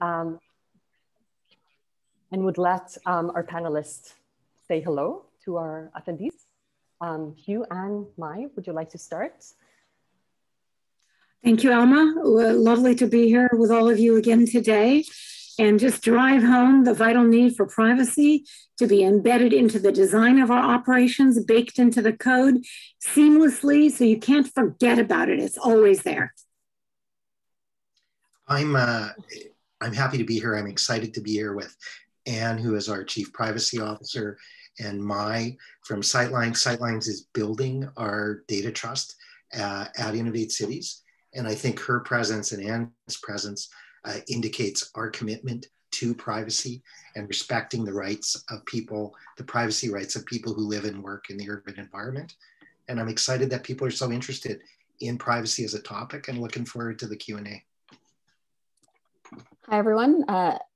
um, and would let our panelists say hello to our attendees. Hugh and Mai, would you like to start? Thank you, Alma. Lovely to be here with all of you again today and just drive home the vital need for privacy to be embedded into the design of our operations, baked into the code seamlessly so you can't forget about it. It's always there. I'm happy to be here. I'm excited to be here with Anne, who is our Chief Privacy Officer, and Mai from Sightline. Sightlines is building our data trust at Innovate Cities. And I think her presence and Anne's presence indicates our commitment to privacy and respecting the rights of people, the privacy rights of people who live and work in the urban environment. And I'm excited that people are so interested in privacy as a topic and looking forward to the Q&A. Hi, everyone.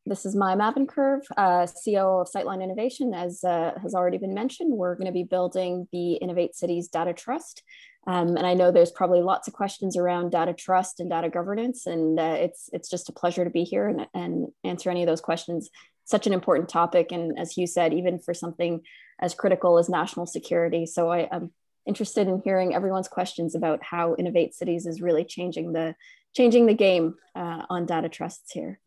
This is Mai Mavinkurve, CEO of Sightline Innovation. As has already been mentioned, we're going to be building the Innovate Cities Data Trust. And I know there's probably lots of questions around data trust and data governance, and it's just a pleasure to be here and answer any of those questions. Such an important topic, and as Hugh said, even for something as critical as national security. So I'm interested in hearing everyone's questions about how Innovate Cities is really changing the game on data trusts here.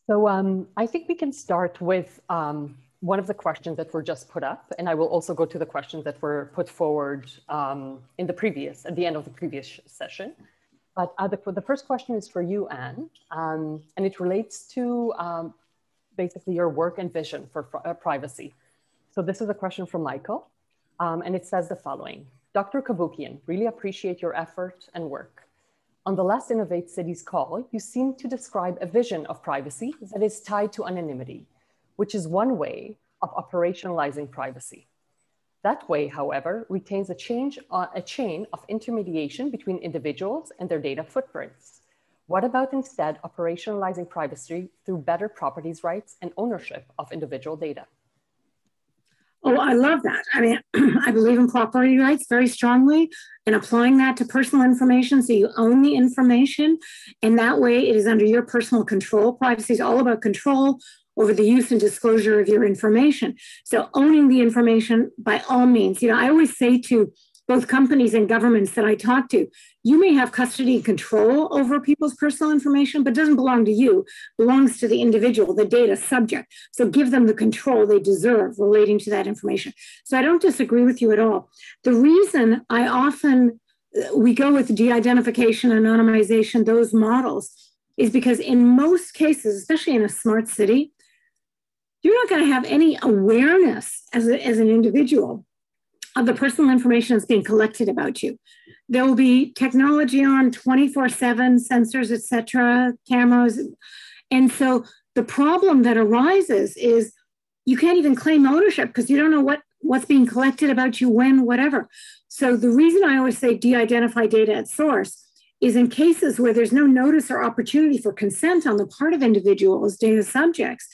So I think we can start with one of the questions that were just put up, and I will also go to the questions that were put forward at the end of the previous session. But the first question is for you, Anne, and it relates to basically your work and vision for privacy. So this is a question from Michael, and it says the following. Dr. Cavoukian, really appreciate your effort and work. On the last Innovate Cities call, you seem to describe a vision of privacy that is tied to anonymity, which is one way of operationalizing privacy. That way, however, retains a chain of intermediation between individuals and their data footprints. What about instead operationalizing privacy through better properties rights and ownership of individual data? Oh, I love that. I mean, I believe in property rights very strongly and applying that to personal information so you own the information. And that way it is under your personal control. Privacy is all about control over the use and disclosure of your information. So owning the information by all means. You know, I always say to both companies and governments that I talk to, you may have custody and control over people's personal information, but it doesn't belong to you. It belongs to the individual, the data subject. So give them the control they deserve relating to that information. So I don't disagree with you at all. The reason we go with de-identification, anonymization, those models, is because in most cases, especially in a smart city, you're not going to have any awareness as an individual of the personal information that's being collected about you. There will be technology on 24/7, sensors, et cetera, cameras. And so the problem that arises is you can't even claim ownership because you don't know what's being collected about you, when, whatever. So the reason I always say de-identify data at source is in cases where there's no notice or opportunity for consent on the part of individuals, data subjects,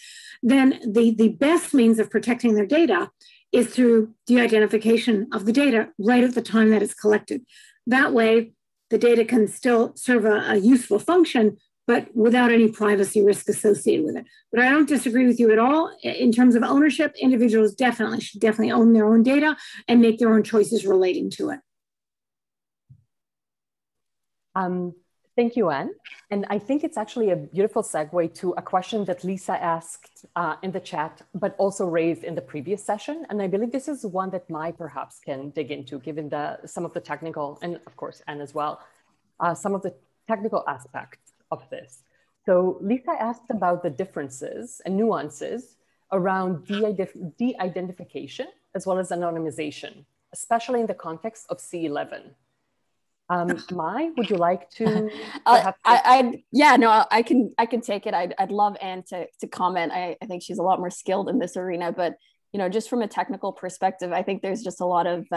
then the best means of protecting their data is through de-identification of the data right at the time that it's collected. That way, the data can still serve a useful function, but without any privacy risk associated with it. But I don't disagree with you at all. In terms of ownership, individuals should definitely own their own data and make their own choices relating to it. Thank you, Anne. And I think it's actually a beautiful segue to a question that Lisa asked in the chat, but also raised in the previous session. And I believe this is one that Mai perhaps can dig into, given some of the technical, and of course, Anne as well, some of the technical aspects of this. So Lisa asked about the differences and nuances around de-identification as well as anonymization, especially in the context of C11. Mai, would you like to? I can take it. I'd love Anne to comment. I think she's a lot more skilled in this arena, but you know, just from a technical perspective, I think there's just a lot of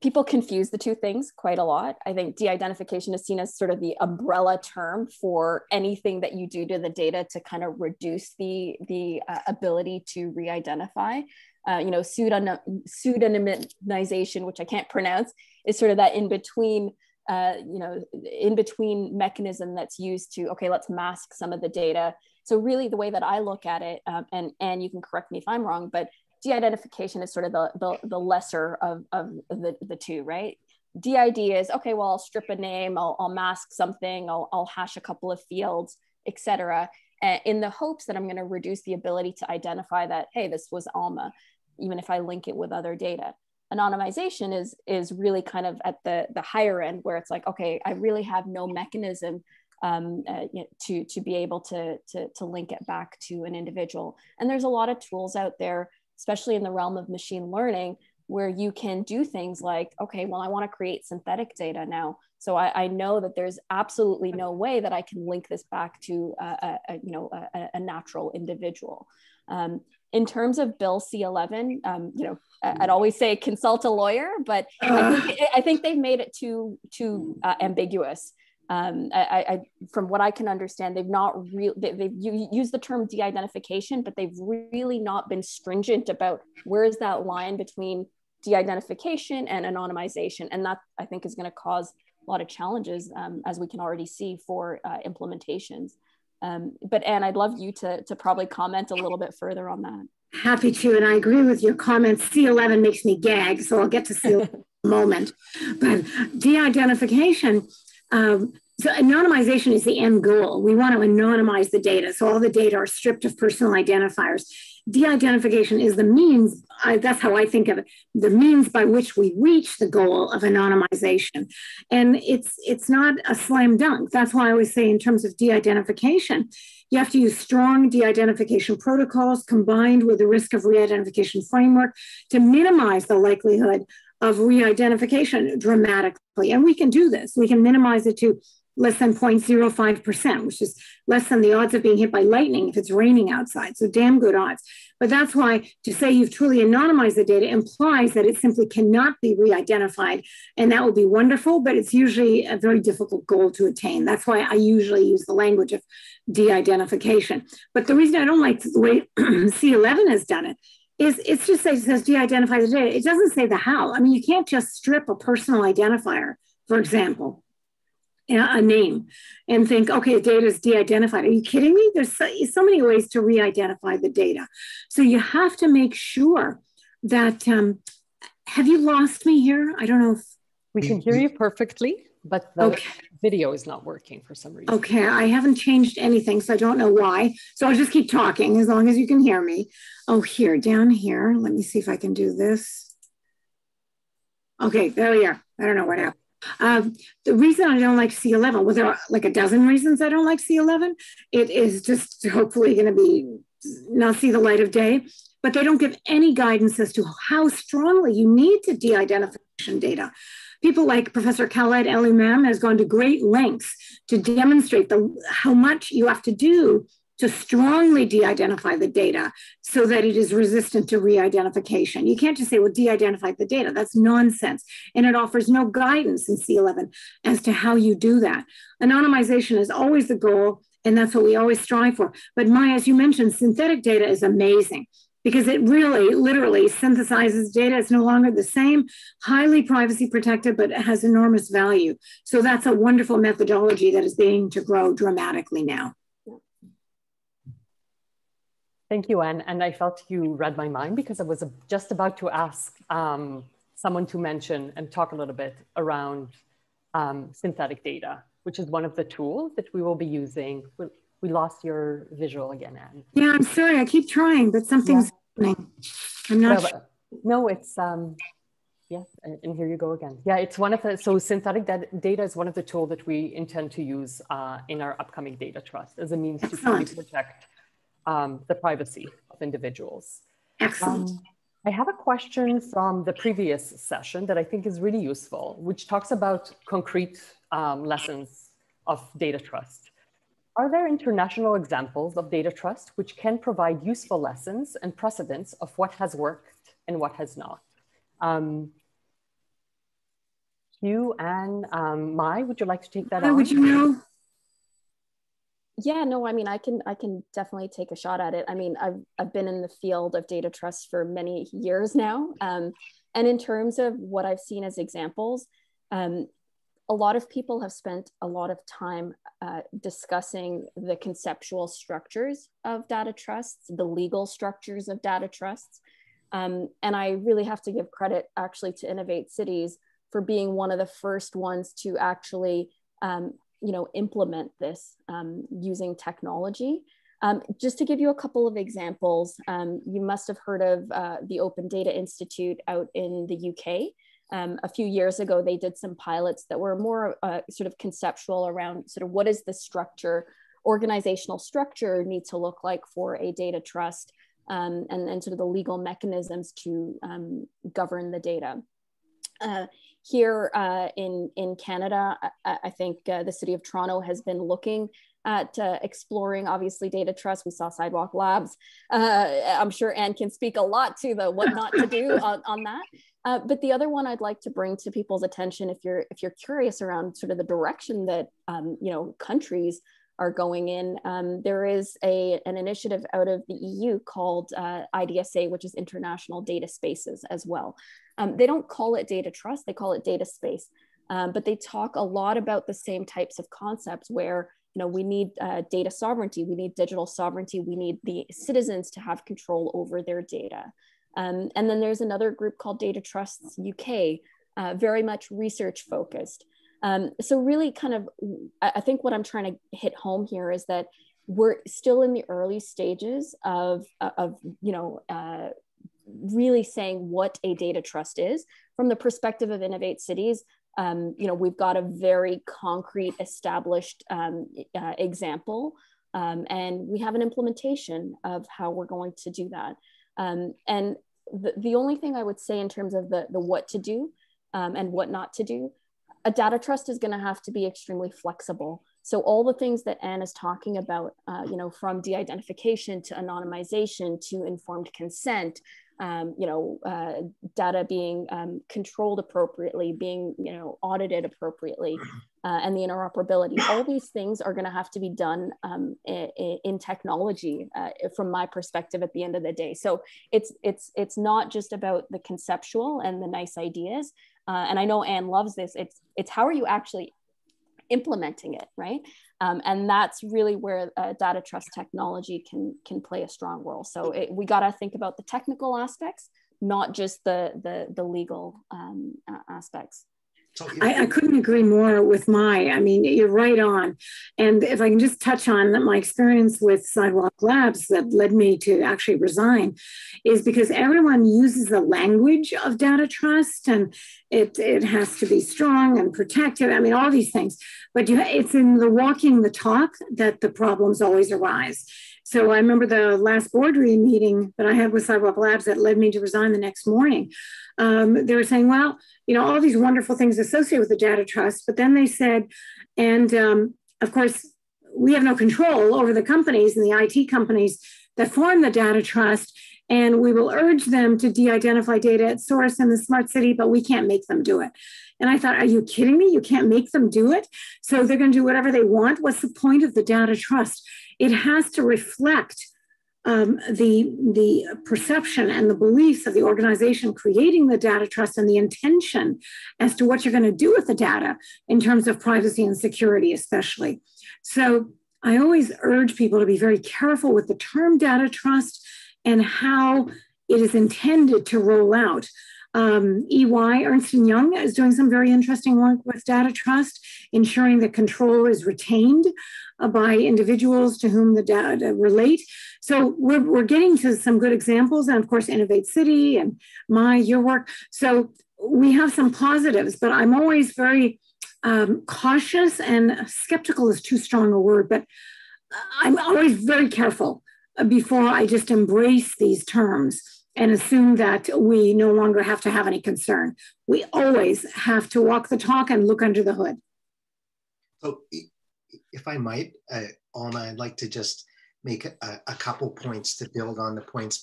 people confuse the two things quite a lot. I think de-identification is seen as sort of the umbrella term for anything that you do to the data to kind of reduce the ability to re-identify. Pseudonymization, which I can't pronounce, is sort of that in between in between mechanism that's used to, okay, let's mask some of the data. So really the way that I look at it, and you can correct me if I'm wrong, but de-identification is sort of the lesser of the two, right? DID is, okay, well, I'll strip a name, I'll mask something, I'll hash a couple of fields, etc., in the hopes that I'm going to reduce the ability to identify that, hey, this was Alma, even if I link it with other data. Anonymization is really kind of at the higher end, where it's like, okay, I really have no mechanism to be able to link it back to an individual. And there's a lot of tools out there, especially in the realm of machine learning, where you can do things like, okay, well, I want to create synthetic data now. So I know that there's absolutely no way that I can link this back to a natural individual. In terms of Bill C-11, I'd always say consult a lawyer, but I think they've made it too ambiguous. From what I can understand, they've used the term de-identification, but they've really not been stringent about where is that line between de-identification and anonymization, and that I think is going to cause a lot of challenges, as we can already see for implementations. But Anne, I'd love you to probably comment a little bit further on that. Happy to, and I agree with your comments. C11 makes me gag, so I'll get to C11 in a moment. But de-identification, so anonymization is the end goal. We want to anonymize the data, so all the data are stripped of personal identifiers. De-identification is the means, that's how I think of it, the means by which we reach the goal of anonymization. And it's not a slam dunk. That's why I always say in terms of de-identification, you have to use strong de-identification protocols combined with the risk of re-identification framework to minimize the likelihood of re-identification dramatically. And we can do this. We can minimize it to less than 0.05%, which is less than the odds of being hit by lightning if it's raining outside. So damn good odds. But that's why to say you've truly anonymized the data implies that it simply cannot be re-identified. And that would be wonderful, but it's usually a very difficult goal to attain. That's why I usually use the language of de-identification. But the reason I don't like the way C11 has done it is it says de-identify the data. It doesn't say the how. I mean, you can't just strip a personal identifier, for example, a name, and think, okay, the data is de-identified. Are you kidding me? There's so many ways to re-identify the data. So you have to make sure that, have you lost me here? I don't know if... We can hear you perfectly, but the video is not working for some reason. Okay, I haven't changed anything, so I don't know why. So I'll just keep talking as long as you can hear me. Oh, here, down here. Let me see if I can do this. Okay, there we are. I don't know what happened. The reason I don't like C11, well, there are like a dozen reasons I don't like C11. It is just hopefully going to be not see the light of day, but they don't give any guidance as to how strongly you need to de-identification data. People like Professor Khaled El-Imam has gone to great lengths to demonstrate how much you have to do to strongly de-identify the data so that it is resistant to re-identification. You can't just say, well, de-identify the data. That's nonsense. And it offers no guidance in C11 as to how you do that. Anonymization is always the goal, and that's what we always strive for. But Maya, as you mentioned, synthetic data is amazing because it really, literally synthesizes data. It's no longer the same, highly privacy protected, but it has enormous value. So that's a wonderful methodology that is beginning to grow dramatically now. Thank you, Anne. And I felt you read my mind because I was just about to ask someone to mention and talk a little bit around synthetic data, which is one of the tools that we will be using. We lost your visual again, Anne. Yeah, I'm sorry. I keep trying, but something's happening. I'm not sure. No, it's, yeah, and here you go again. Yeah, it's one of the, so synthetic data is one of the tools that we intend to use in our upcoming data trust as a means to fully protect the privacy of individuals. Excellent. I have a question from the previous session that I think is really useful, which talks about concrete lessons of data trust. Are there international examples of data trust which can provide useful lessons and precedents of what has worked and what has not? Hugh and Mai, would you like to take that on? Would you know? Yeah, no, I mean, I can definitely take a shot at it. I mean, I've been in the field of data trust for many years now. And in terms of what I've seen as examples, a lot of people have spent a lot of time discussing the conceptual structures of data trusts, the legal structures of data trusts. And I really have to give credit actually to Innovate Cities for being one of the first ones to actually implement this using technology. Just to give you a couple of examples, you must have heard of the Open Data Institute out in the UK. A few years ago, they did some pilots that were more sort of conceptual around sort of what is the structure, organizational structure need to look like for a data trust, and sort of the legal mechanisms to govern the data. Here in Canada, I think the City of Toronto has been looking at exploring, obviously, data trust. We saw Sidewalk Labs. I'm sure Anne can speak a lot to the what not to do on that. But the other one I'd like to bring to people's attention, if you're curious around sort of the direction that countries are going in, there is an initiative out of the EU called IDSA, which is International Data Spaces as well. They don't call it data trust, they call it data space, but they talk a lot about the same types of concepts where we need data sovereignty, we need digital sovereignty, we need the citizens to have control over their data. And then there's another group called Data Trusts UK, very much research focused. So really kind of, I think what I'm trying to hit home here is that we're still in the early stages of really saying what a data trust is. From the perspective of Innovate Cities, we've got a very concrete established example, and we have an implementation of how we're going to do that. And the only thing I would say in terms of the what to do and what not to do, a data trust is going to have to be extremely flexible. So all the things that Anne is talking about, from de-identification to anonymization to informed consent, data being controlled appropriately, being audited appropriately, and the interoperability. All these things are going to have to be done in technology, from my perspective, at the end of the day. So it's not just about the conceptual and the nice ideas. And I know Anne loves this. It's how are you actually implementing it, right? And that's really where data trust technology can play a strong role. So we got to think about the technical aspects, not just the legal aspects. I couldn't agree more with I mean, you're right on. And if I can just touch on my experience with Sidewalk Labs that led me to actually resign, is because everyone uses the language of data trust, and it has to be strong and protected. I mean, all these things, but it's in the walking the talk that the problems always arise. So I remember the last board meeting that I had with Sidewalk Labs that led me to resign the next morning. They were saying, well, all these wonderful things associated with the data trust, but then they said, and of course, we have no control over the companies and the IT companies that form the data trust, and we will urge them to de-identify data at source in the smart city, but we can't make them do it. And I thought, are you kidding me? You can't make them do it? So they're going to do whatever they want? What's the point of the data trust? It has to reflect the perception and the beliefs of the organization creating the data trust and the intention as to what you're going to do with the data in terms of privacy and security, especially. So I always urge people to be very careful with the term data trust and how it is intended to roll out. EY, Ernst & Young, is doing some very interesting work with data trust, ensuring that control is retained by individuals to whom the data relate. So we're getting to some good examples, and of course, Innovate City and your work. So we have some positives, but I'm always very cautious, and skeptical is too strong a word, but I'm always very careful before I just embrace these terms and assume that we no longer have to have any concern. We always have to walk the talk and look under the hood. So if I might, Alma, I'd like to just make a couple points to build on the points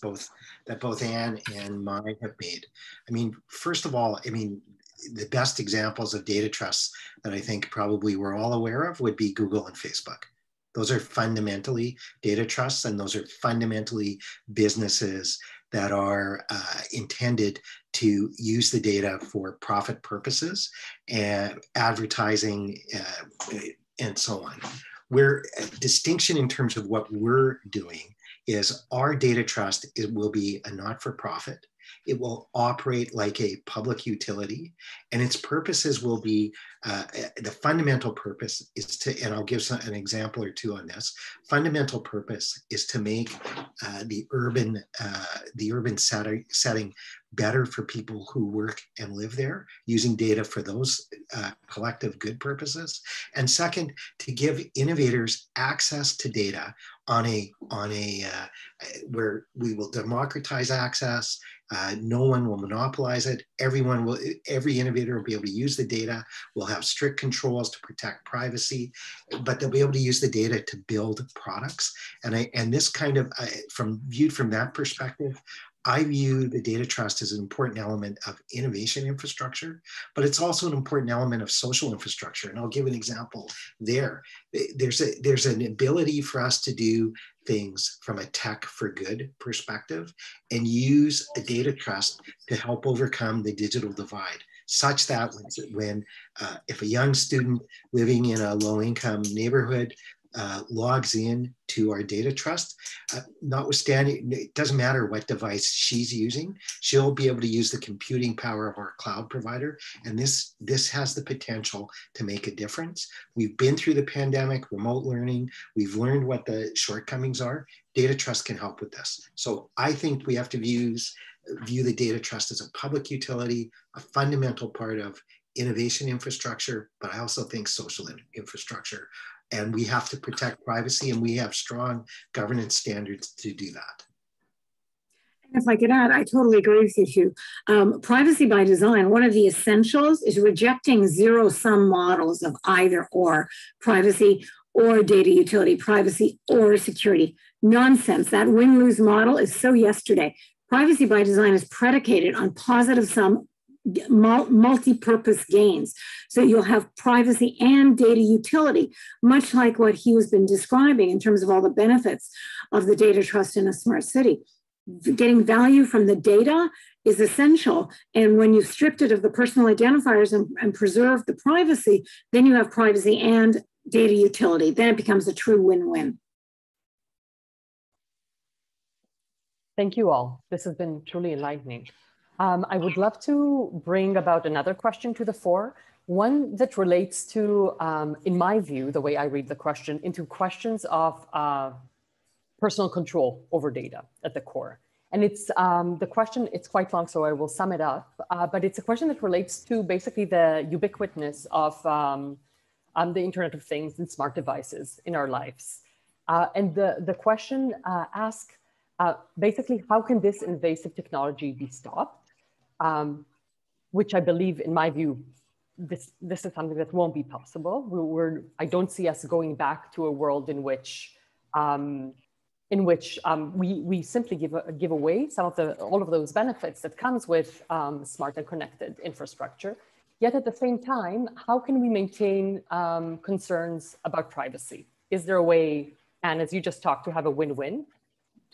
that both Anne and Mai have made. I mean, first of all, I mean, the best examples of data trusts that I think probably we're all aware of would be Google and Facebook. Those are fundamentally data trusts, and those are fundamentally businesses that are intended to use the data for profit purposes and advertising and so on. Where a distinction in terms of what we're doing is our data trust will be a not-for-profit. It will operate like a public utility, and its purposes will be, the fundamental purpose is to, and I'll give an example or two on this, fundamental purpose is to make the urban setting better for people who work and live there, using data for those collective good purposes. And second, to give innovators access to data where we will democratize access. No one will monopolize it. Every innovator will be able to use the data. We'll have strict controls to protect privacy, but they'll be able to use the data to build products. And this kind of, viewed from that perspective, I view the data trust as an important element of innovation infrastructure, but it's also an important element of social infrastructure. And I'll give an example there. There's an ability for us to do things from a tech for good perspective and use a data trust to help overcome the digital divide, such that if a young student living in a low-income neighborhood logs in to our data trust, notwithstanding, it doesn't matter what device she's using, she'll be able to use the computing power of our cloud provider. And this has the potential to make a difference. We've been through the pandemic, remote learning, we've learned what the shortcomings are. Data trust can help with this. So I think we have to view the data trust as a public utility, a fundamental part of innovation infrastructure, but I also think social infrastructure. And we have to protect privacy, and we have strong governance standards to do that. If I could add, I totally agree with you, Hugh. Privacy by design, one of the essentials is rejecting zero-sum models of either or, privacy or data utility, privacy or security. Nonsense. That win-lose model is so yesterday. Privacy by design is predicated on positive sum multi-purpose gains. So you'll have privacy and data utility, much like what Hugh has been describing in terms of all the benefits of the data trust in a smart city. Getting value from the data is essential. And when you've stripped it of the personal identifiers and preserved the privacy, then you have privacy and data utility. Then it becomes a true win-win. Thank you all. This has been truly enlightening. I would love to bring about another question to the fore, one that relates to, in my view, the way I read the question, into questions of personal control over data at the core. And it's the question, it's quite long, so I will sum it up, but it's a question that relates to basically the ubiquitousness of the Internet of Things and smart devices in our lives. And the question asks, basically, how can this invasive technology be stopped? Which I believe, in my view, this is something that won't be possible. I don't see us going back to a world in which we simply give away all of those benefits that comes with smart and connected infrastructure. Yet at the same time, how can we maintain concerns about privacy? Is there a way, and as you just talked, to have a win-win?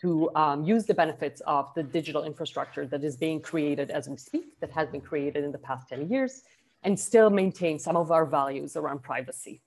To use the benefits of the digital infrastructure that is being created as we speak, that has been created in the past 10 years, and still maintain some of our values around privacy?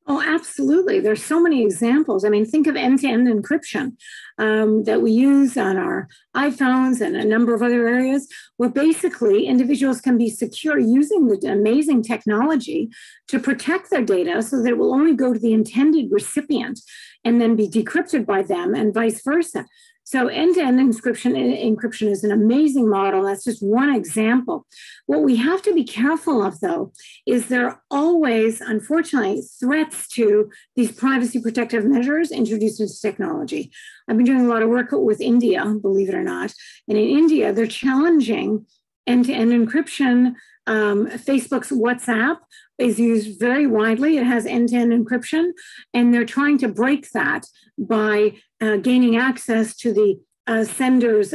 Oh, absolutely. There's so many examples. I mean, think of end-to-end encryption that we use on our iPhones and a number of other areas where basically individuals can be secure using the amazing technology to protect their data so that it will only go to the intended recipient and then be decrypted by them and vice versa. So end-to-end encryption is an amazing model. That's just one example. What we have to be careful of, though, is there are always, unfortunately, threats to these privacy protective measures introduced into technology. I've been doing a lot of work with India, believe it or not. And in India, they're challenging end-to-end encryption. Facebook's WhatsApp is used very widely. It has end-to-end encryption, and they're trying to break that by gaining access to the sender's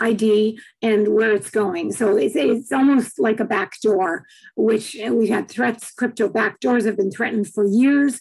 ID and where it's going. So it's almost like a backdoor, which we've had threats. Crypto backdoors have been threatened for years.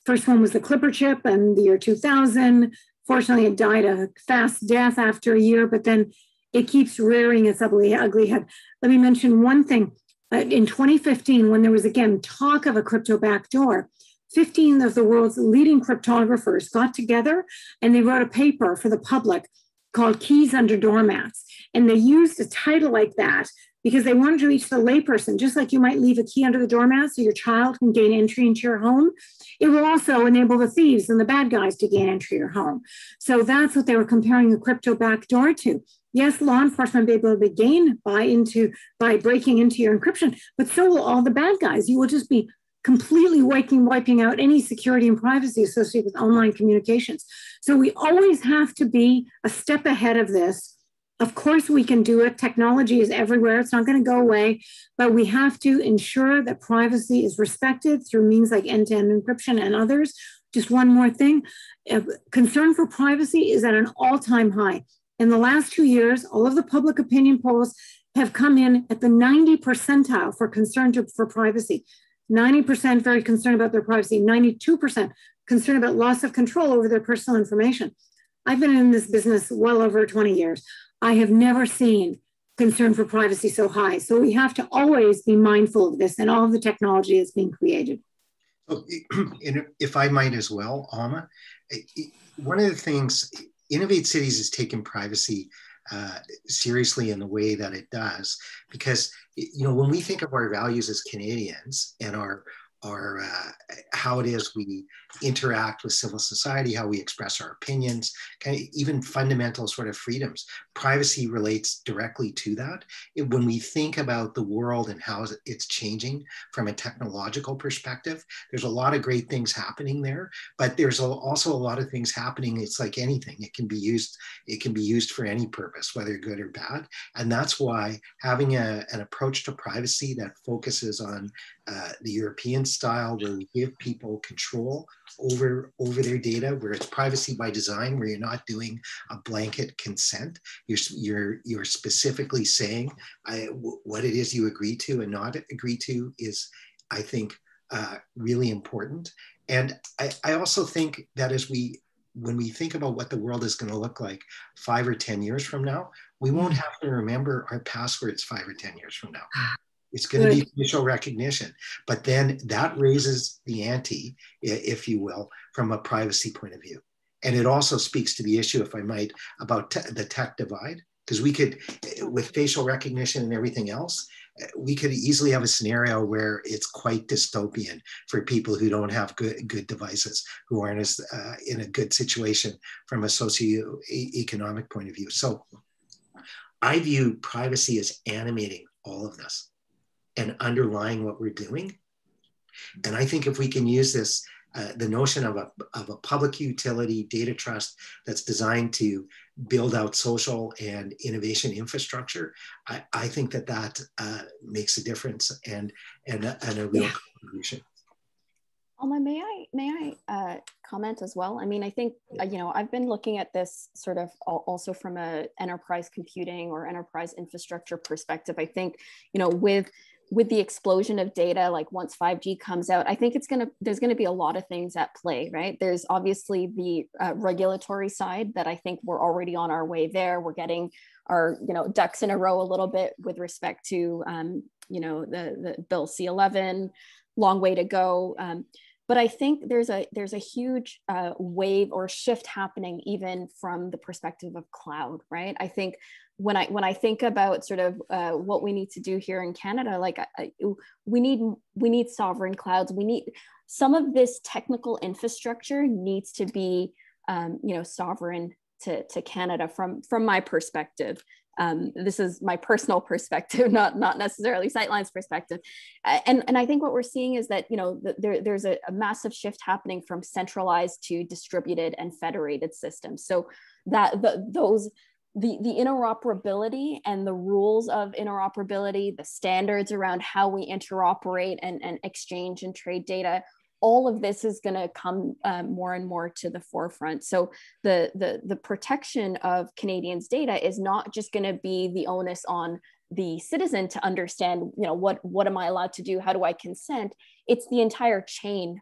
First one was the Clipper chip in the year 2000. Fortunately, it died a fast death after a year, but then it keeps rearing its ugly head. Let me mention one thing. In 2015, when there was again talk of a crypto backdoor, 15 of the world's leading cryptographers got together and they wrote a paper for the public called Keys Under Doormats. And they used a title like that because they wanted to reach the layperson, just like you might leave a key under the doormat so your child can gain entry into your home. It will also enable the thieves and the bad guys to gain entry to your home. So that's what they were comparing a crypto backdoor to. Yes, law enforcement will be able to gain by breaking into your encryption, but so will all the bad guys. You will just be completely wiping out any security and privacy associated with online communications. So we always have to be a step ahead of this. Of course, we can do it. Technology is everywhere. It's not going to go away, but we have to ensure that privacy is respected through means like end-to-end encryption and others. Just one more thing, concern for privacy is at an all-time high. In the last 2 years, all of the public opinion polls have come in at the 90 percentile for concern for privacy. 90% very concerned about their privacy, 92% concerned about loss of control over their personal information. I've been in this business well over 20 years. I have never seen concern for privacy so high. So we have to always be mindful of this and all of the technology that's being created. So, if I might as well, Alma, one of the things, Innovate Cities has taken privacy seriously in the way that it does, because when we think of our values as Canadians and our how it is we interact with civil society, how we express our opinions, kind of even fundamental sort of freedoms, privacy relates directly to that. When we think about the world and how it's changing from a technological perspective, there's a lot of great things happening there, but there's also a lot of things happening. It's like anything, it can be used for any purpose, whether good or bad. And that's why having an approach to privacy that focuses on the European style, where we give people control over their data, where it's privacy by design, where you're not doing a blanket consent. You're specifically saying what it is you agree to and not agree to is, I think, really important. And I also think that when we think about what the world is going to look like 5 or 10 years from now, we won't have to remember our passwords 5 or 10 years from now. It's going to be facial recognition, but then that raises the ante, if you will, from a privacy point of view. And it also speaks to the issue, if I might, about the tech divide, because we could, with facial recognition and everything else, we could easily have a scenario where it's quite dystopian for people who don't have good devices, who aren't as in a good situation from a socioeconomic point of view. So I view privacy as animating all of this and underlying what we're doing. And I think if we can use this, the notion of a public utility data trust that's designed to build out social and innovation infrastructure, I think that makes a difference and a real contribution. Alma, may I comment as well? I mean, I think, I've been looking at this sort of also from an enterprise computing or enterprise infrastructure perspective. I think, with the explosion of data, like once 5G comes out, I think there's going to be a lot of things at play, right? There's obviously the regulatory side that I think we're already on our way there. We're getting our, ducks in a row a little bit with respect to, the Bill C-11, long way to go. But I think there's a huge wave or shift happening even from the perspective of cloud, right? I think when I think about sort of what we need to do here in Canada, like we need sovereign clouds. We need some of this technical infrastructure needs to be sovereign to Canada from my perspective. This is my personal perspective, not necessarily Sightline's perspective. And I think what we're seeing is that, there's a massive shift happening from centralized to distributed and federated systems. So that the interoperability and the rules of interoperability, the standards around how we interoperate and exchange and trade data, all of this is going to come more and more to the forefront. So the protection of Canadians' data is not just going to be the onus on the citizen to understand, you know, what am I allowed to do? How do I consent? It's the entire chain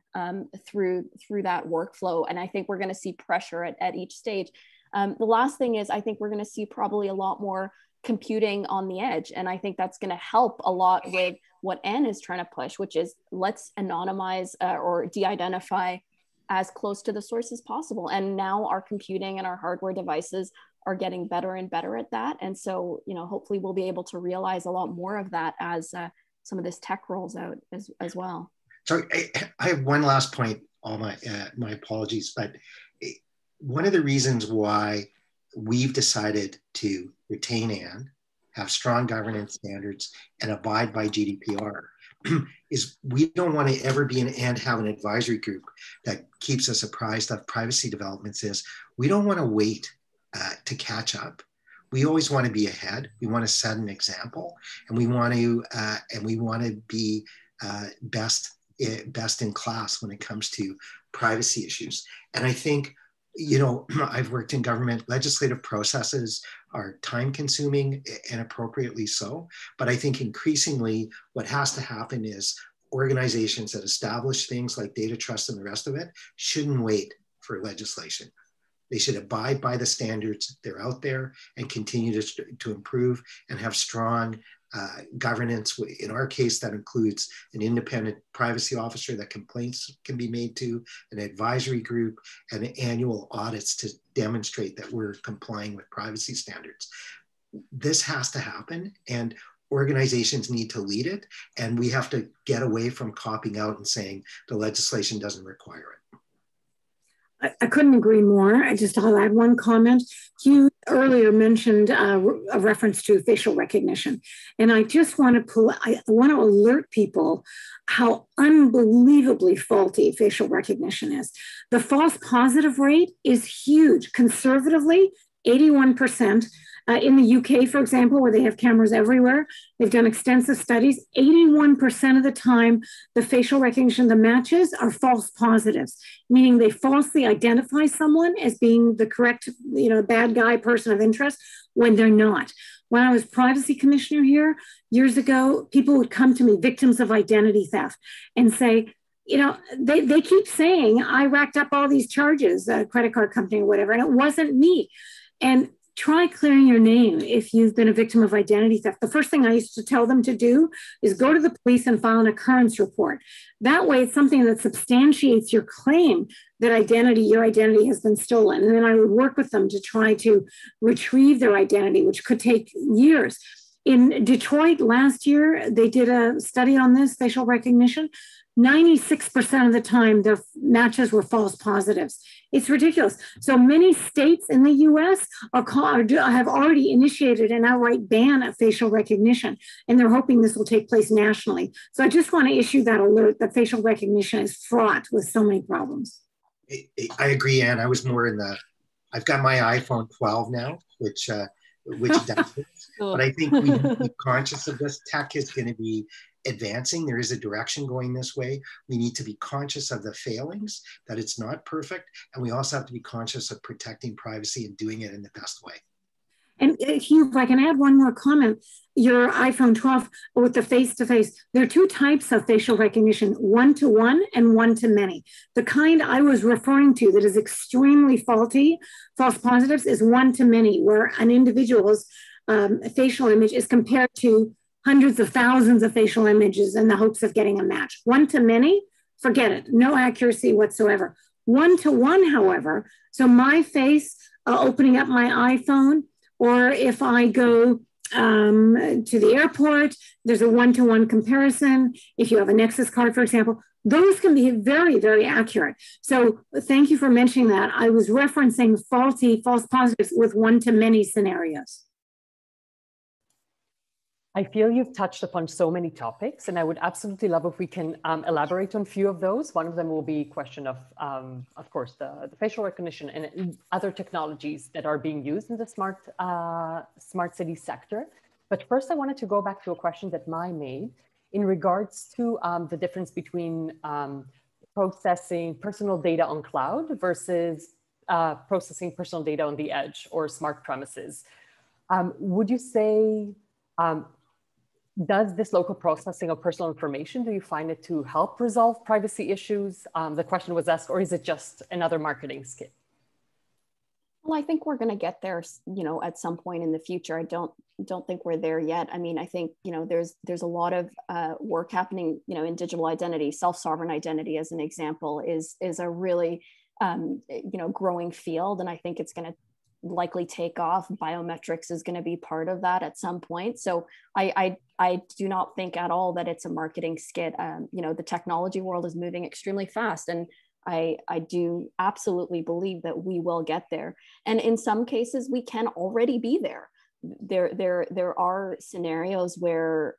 through that workflow. And I think we're going to see pressure at each stage. The last thing is, I think we're going to see probably a lot more computing on the edge. And I think that's going to help a lot with what Anne is trying to push, which is let's anonymize or de-identify as close to the source as possible. And now our computing and our hardware devices are getting better and better at that. And so, you know, hopefully we'll be able to realize a lot more of that as some of this tech rolls out as well. Sorry, I have one last point, all my apologies, but one of the reasons why we've decided to retain Anne, have strong governance standards, and abide by GDPR is we don't want to ever be and have an advisory group that keeps us apprised of privacy developments. Is we don't want to wait to catch up. We always want to be ahead. We want to set an example, and we want to be best in class when it comes to privacy issues. And I think, you know, I've worked in government. Legislative processes are time consuming and appropriately so. But I think increasingly what has to happen is organizations that establish things like data trust and the rest of it shouldn't wait for legislation. They should abide by the standards. They're out there and continue to improve and have strong governance. In our case, that includes an independent privacy officer that complaints can be made to, an advisory group, and annual audits to demonstrate that we're complying with privacy standards. This has to happen, and organizations need to lead it, and we have to get away from copping out and saying the legislation doesn't require it. I couldn't agree more. I'll add one comment. Hugh earlier mentioned a reference to facial recognition. And I just want to alert people how unbelievably faulty facial recognition is. The false positive rate is huge. Conservatively, 81%. In the UK, for example, where they have cameras everywhere, they've done extensive studies. 81% of the time, the facial recognition, the matches are false positives, meaning they falsely identify someone as being the correct, you know, bad guy, person of interest, when they're not. When I was privacy commissioner here years ago, people would come to me, victims of identity theft, and say, you know, they keep saying, I racked up all these charges, a credit card company or whatever, and it wasn't me. And try clearing your name if you've been a victim of identity theft. The first thing I used to tell them to do is go to the police and file an occurrence report. That way, it's something that substantiates your claim that your identity has been stolen. And then I would work with them to try to retrieve their identity, which could take years. In Detroit last year, they did a study on this, facial recognition. 96% of the time, their matches were false positives. It's ridiculous. So many states in the US have already initiated an outright ban of facial recognition, and they're hoping this will take place nationally. So I just want to issue that alert that facial recognition is fraught with so many problems. I agree, Anne. I was more I've got my iPhone 12 now, which does it. But I think we need to be conscious of this. Tech is going to be advancing. There is a direction going this way. We need to be conscious of the failings, that it's not perfect. And we also have to be conscious of protecting privacy and doing it in the best way. And Hugh, if I can add one more comment, your iPhone 12 with the face-to-face, there are two types of facial recognition, one-to-one and one-to-many. The kind I was referring to that is extremely faulty, false positives, is one-to-many, where an individual's facial image is compared to hundreds of thousands of facial images in the hopes of getting a match. One-to-many, forget it, no accuracy whatsoever. One-to-one, however, so my face opening up my iPhone, or if I go to the airport, there's a one-to-one comparison. If you have a Nexus card, for example, those can be very, very accurate. So thank you for mentioning that. I was referencing false positives with one-to-many scenarios. I feel you've touched upon so many topics, and I would absolutely love if we can elaborate on a few of those. One of them will be a question of course, the facial recognition and other technologies that are being used in the smart city sector. But first, I wanted to go back to a question that Mai made in regards to the difference between processing personal data on cloud versus processing personal data on the edge or smart premises. Would you say does this local processing of personal information, do you find it to help resolve privacy issues? The question was asked, or is it just another marketing skit? Well, I think we're going to get there, at some point in the future. I don't think we're there yet. I mean, I think, there's a lot of work happening, in digital identity. Self-sovereign identity, as an example, is a really, growing field. And I think it's going to likely take off. Biometrics is going to be part of that at some point. So I do not think at all that it's a marketing skit. The technology world is moving extremely fast, and I do absolutely believe that we will get there. And in some cases, we can already be there. There are scenarios where,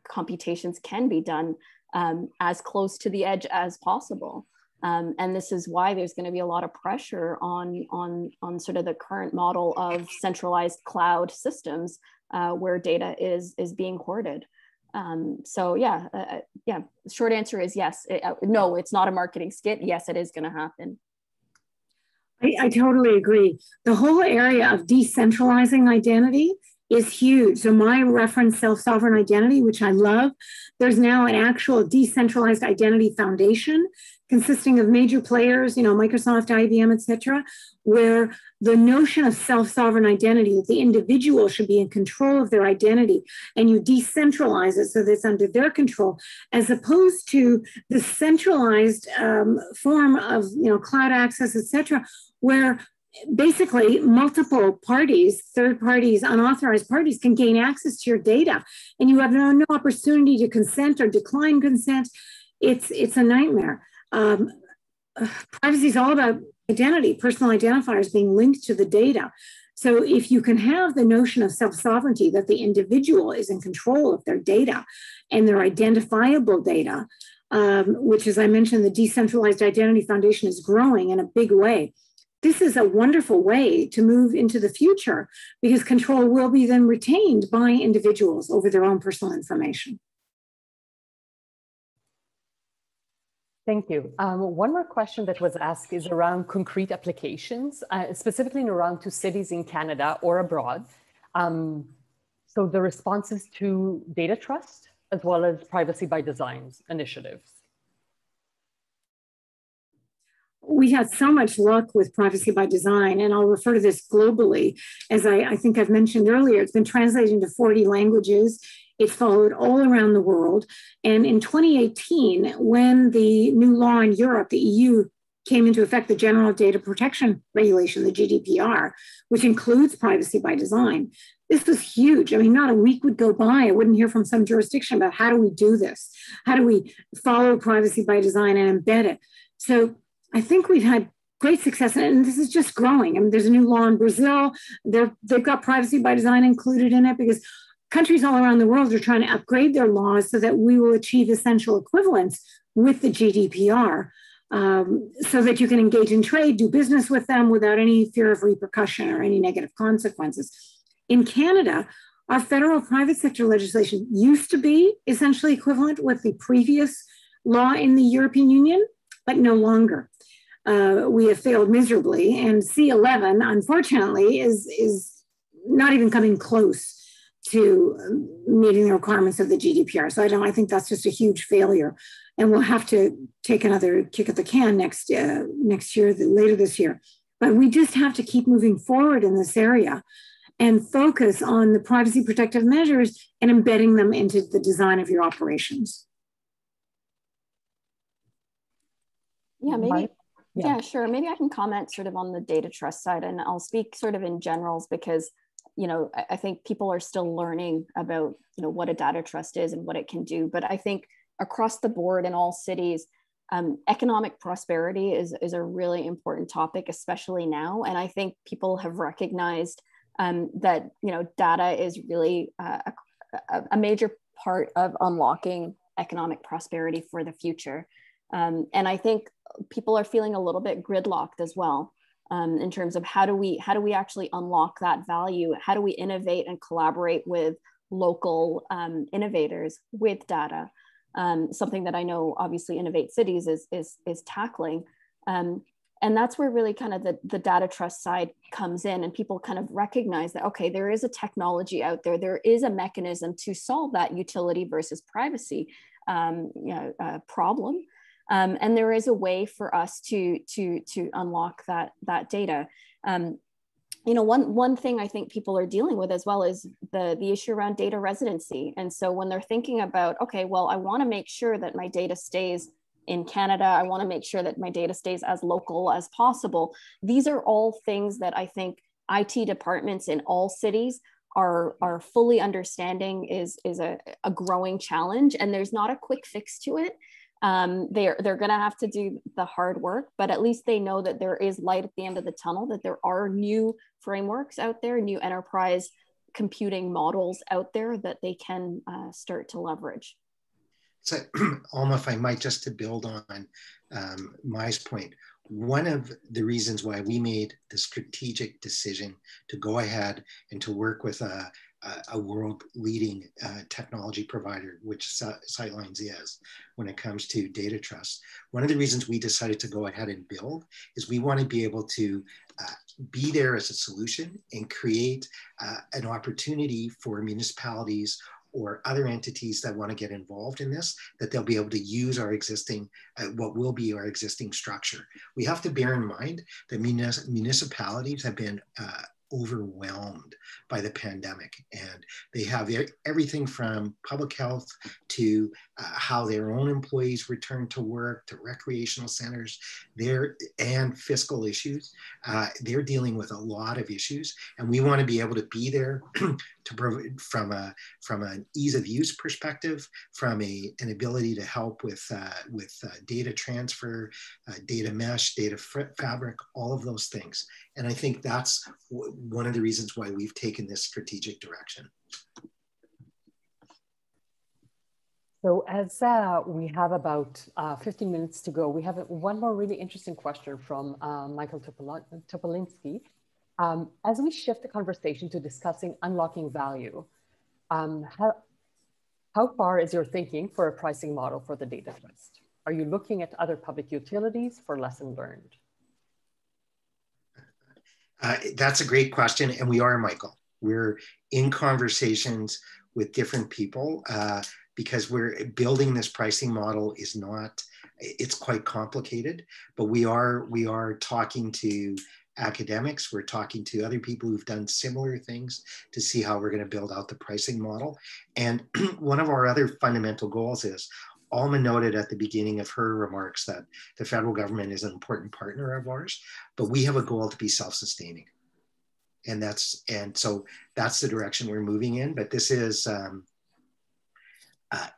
computations can be done as close to the edge as possible. And this is why there's going to be a lot of pressure on sort of the current model of centralized cloud systems where data is being hoarded. So yeah, short answer is yes. No, it's not a marketing skit. Yes, it is going to happen. I totally agree. The whole area of decentralizing identity is huge. So my reference self-sovereign identity, which I love, there's now an actual decentralized identity foundation consisting of major players, Microsoft, IBM, et cetera, where the notion of self-sovereign identity, that the individual should be in control of their identity, and you decentralize it so that it's under their control, as opposed to the centralized form of, cloud access, et cetera, where basically multiple parties, third parties, unauthorized parties can gain access to your data, and you have no opportunity to consent or decline consent. It's a nightmare. Privacy is all about identity, personal identifiers being linked to the data. So if you can have the notion of self-sovereignty, that the individual is in control of their data and their identifiable data, which, as I mentioned, the Decentralized Identity Foundation is growing in a big way. This is a wonderful way to move into the future, because control will be then retained by individuals over their own personal information. Thank you. One more question that was asked is around concrete applications, specifically around to cities in Canada or abroad. So the responses to data trust, as well as privacy by design initiatives. We had so much luck with privacy by design, and I'll refer to this globally. As I think I've mentioned earlier, it's been translated into 40 languages. It's followed all around the world. And in 2018, when the new law in Europe, the EU, came into effect, the General Data Protection Regulation, the GDPR, which includes privacy by design, this was huge. I mean, not a week would go by I wouldn't hear from some jurisdiction about how do we do this? How do we follow privacy by design and embed it? So I think we've had great success, and this is just growing. I mean, there's a new law in Brazil. They've got privacy by design included in it, because countries all around the world are trying to upgrade their laws so that we will achieve essential equivalence with the GDPR, so that you can engage in trade, do business with them without any fear of repercussion or any negative consequences. In Canada, our federal private sector legislation used to be essentially equivalent with the previous law in the European Union, but no longer. We have failed miserably, and C11, unfortunately, is not even coming close to meeting the requirements of the GDPR. So I think that's just a huge failure, and we'll have to take another kick at the can next year, later this year. But we just have to keep moving forward in this area and focus on the privacy protective measures and embedding them into the design of your operations. Yeah, maybe. Yeah, sure. Maybe I can comment sort of on the data trust side, and I'll speak sort of in generals, because I think people are still learning about, what a data trust is and what it can do. But I think across the board in all cities, economic prosperity is a really important topic, especially now. And I think people have recognized that, data is really a major part of unlocking economic prosperity for the future. And I think people are feeling a little bit gridlocked as well. In terms of how do we actually unlock that value? How do we innovate and collaborate with local innovators with data? Something that I know obviously Innovate Cities is tackling. And that's where really kind of the data trust side comes in, and people kind of recognize that, okay, there is a technology out there, there is a mechanism to solve that utility versus privacy problem. And there is a way for us to unlock that data. One thing I think people are dealing with as well is the issue around data residency. And so when they're thinking about, okay, well, I want to make sure that my data stays in Canada, I want to make sure that my data stays as local as possible. These are all things that I think IT departments in all cities are fully understanding is a growing challenge, and there's not a quick fix to it. They're going to have to do the hard work, but at least they know that there is light at the end of the tunnel, that there are new frameworks out there, new enterprise computing models out there that they can start to leverage. So, Alma, if I might, just to build on Mai's point, one of the reasons why we made the strategic decision to go ahead and to work with a world-leading technology provider, which Sightlines is, when it comes to data trust. One of the reasons we decided to go ahead and build is we want to be able to be there as a solution and create an opportunity for municipalities or other entities that want to get involved in this, that they'll be able to use our existing, what will be our existing structure. We have to bear in mind that municipalities have been overwhelmed by the pandemic, and they have everything from public health to how their own employees return to work, to recreational centers, and fiscal issues. They're dealing with a lot of issues, and we want to be able to be there to provide from an ease of use perspective, from an ability to help with data transfer, data mesh, data fabric, all of those things. And I think that's one of the reasons why we've taken this strategic direction. So as we have about 15 minutes to go, we have one more really interesting question from Michael Topolinsky. As we shift the conversation to discussing unlocking value, how far is your thinking for a pricing model for the data trust? Are you looking at other public utilities for lesson learned? That's a great question, and we are, Michael. We're in conversations with different people because we're building this pricing model it's quite complicated, but we are talking to academics, we're talking to other people who've done similar things to see how we're going to build out the pricing model. And one of our other fundamental goals is, Alma noted at the beginning of her remarks that the federal government is an important partner of ours, but we have a goal to be self-sustaining. And so that's the direction we're moving in. But this is,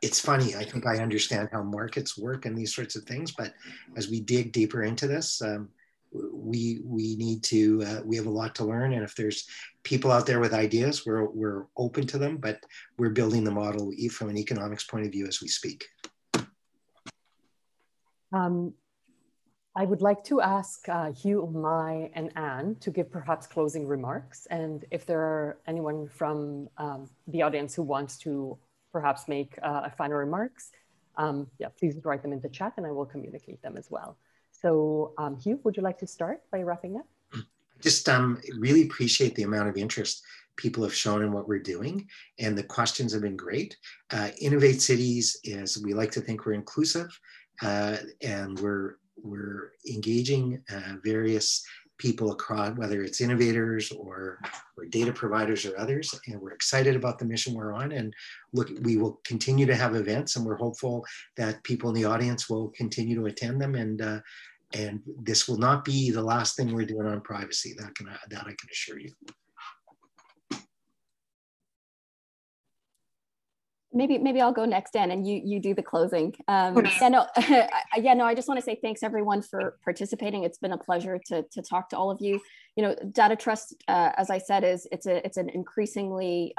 it's funny, I think I understand how markets work and these sorts of things, but as we dig deeper into this, we have a lot to learn. And if there's people out there with ideas, we're open to them, but we're building the model from an economics point of view as we speak. I would like to ask Hugh, Mai, and Anne to give perhaps closing remarks. And if there are anyone from the audience who wants to perhaps make a final remarks, yeah, please write them in the chat and I will communicate them as well. So Hugh, would you like to start by wrapping up? Just really appreciate the amount of interest people have shown in what we're doing, and the questions have been great. Innovate Cities is, we like to think we're inclusive, and we're engaging various people across, whether it's innovators or data providers or others, and we're excited about the mission we're on. And look, we will continue to have events, and we're hopeful that people in the audience will continue to attend them. And this will not be the last thing we're doing on privacy. That I can assure you. Maybe I'll go next, Dan, and you do the closing. I just want to say thanks everyone for participating. It's been a pleasure to talk to all of you. You know, data trust, as I said, it's an increasingly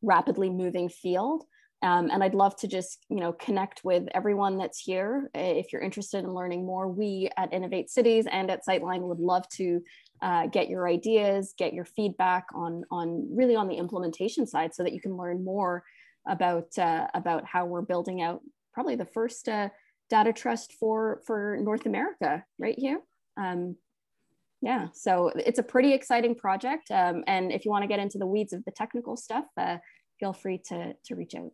rapidly moving field. And I'd love to just, connect with everyone that's here. If you're interested in learning more, we at Innovate Cities and at Sightline would love to get your ideas, get your feedback on really on the implementation side, so that you can learn more about how we're building out probably the first data trust for North America, right, Hugh? Yeah, so it's a pretty exciting project. And if you want to get into the weeds of the technical stuff, feel free to reach out.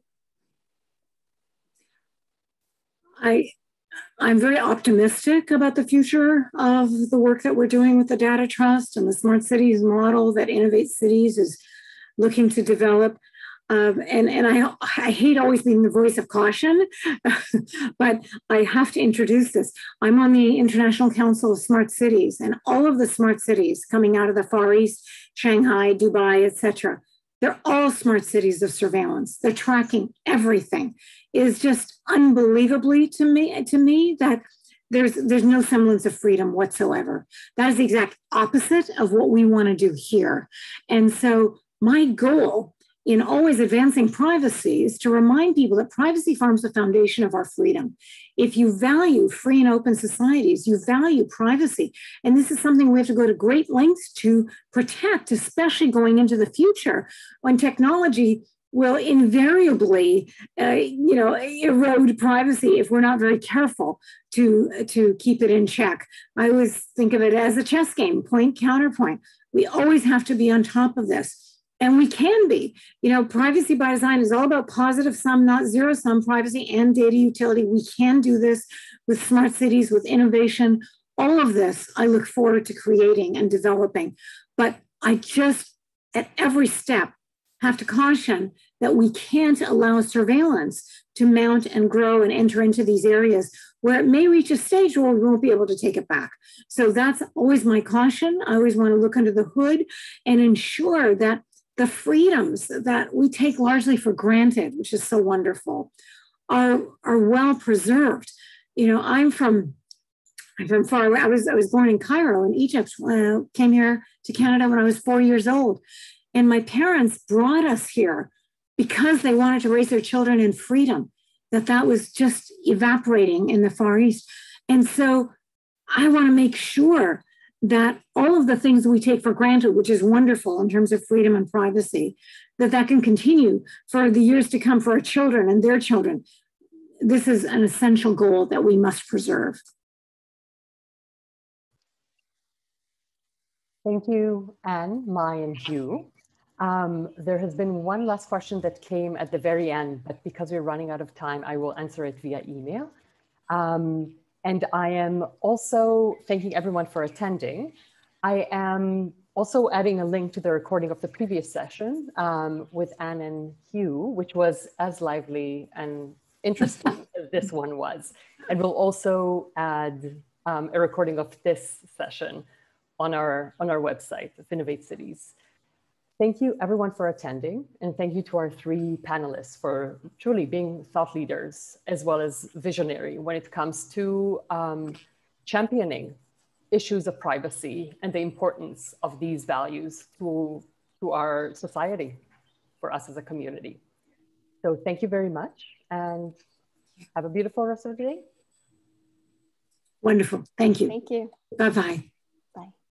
I'm very optimistic about the future of the work that we're doing with the data trust and the smart cities model that Innovate Cities is looking to develop. And I hate always being the voice of caution, but I have to introduce this. I'm on the International Council of Smart Cities, and all of the smart cities coming out of the Far East, Shanghai, Dubai, etc. They're all smart cities of surveillance. They're tracking everything. It is just unbelievably to me that there's no semblance of freedom whatsoever. That is the exact opposite of what we want to do here. And so my goal in always advancing privacy is to remind people that privacy forms the foundation of our freedom. If you value free and open societies, you value privacy. And this is something we have to go to great lengths to protect, especially going into the future when technology will invariably erode privacy if we're not very careful to keep it in check. I always think of it as a chess game, point, counterpoint. We always have to be on top of this. And we can be. Privacy by design is all about positive sum, not zero sum privacy and data utility. We can do this with smart cities, with innovation. All of this I look forward to creating and developing. But I just, at every step, have to caution that we can't allow surveillance to mount and grow and enter into these areas where it may reach a stage where we won't be able to take it back. So that's always my caution. I always want to look under the hood and ensure that the freedoms that we take largely for granted, which is so wonderful, are well preserved. I'm from far away. I was born in Cairo in Egypt. Came here to Canada when I was 4 years old. And my parents brought us here because they wanted to raise their children in freedom, that was just evaporating in the Far East. And so I want to make sure that all of the things we take for granted, which is wonderful in terms of freedom and privacy, that can continue for the years to come for our children and their children. This is an essential goal that we must preserve. Thank you, Anne, Mai, and Hugh. There has been one last question that came at the very end, but because we're running out of time, I will answer it via email. And I am also thanking everyone for attending. I am also adding a link to the recording of the previous session with Anne and Hugh, which was as lively and interesting as this one was. And we'll also add a recording of this session on our website of Innovate Cities. Thank you everyone for attending, and thank you to our three panelists for truly being thought leaders as well as visionary when it comes to championing issues of privacy and the importance of these values to our society, for us as a community. So thank you very much and have a beautiful rest of the day. Wonderful, thank you. Thank you. Bye-bye.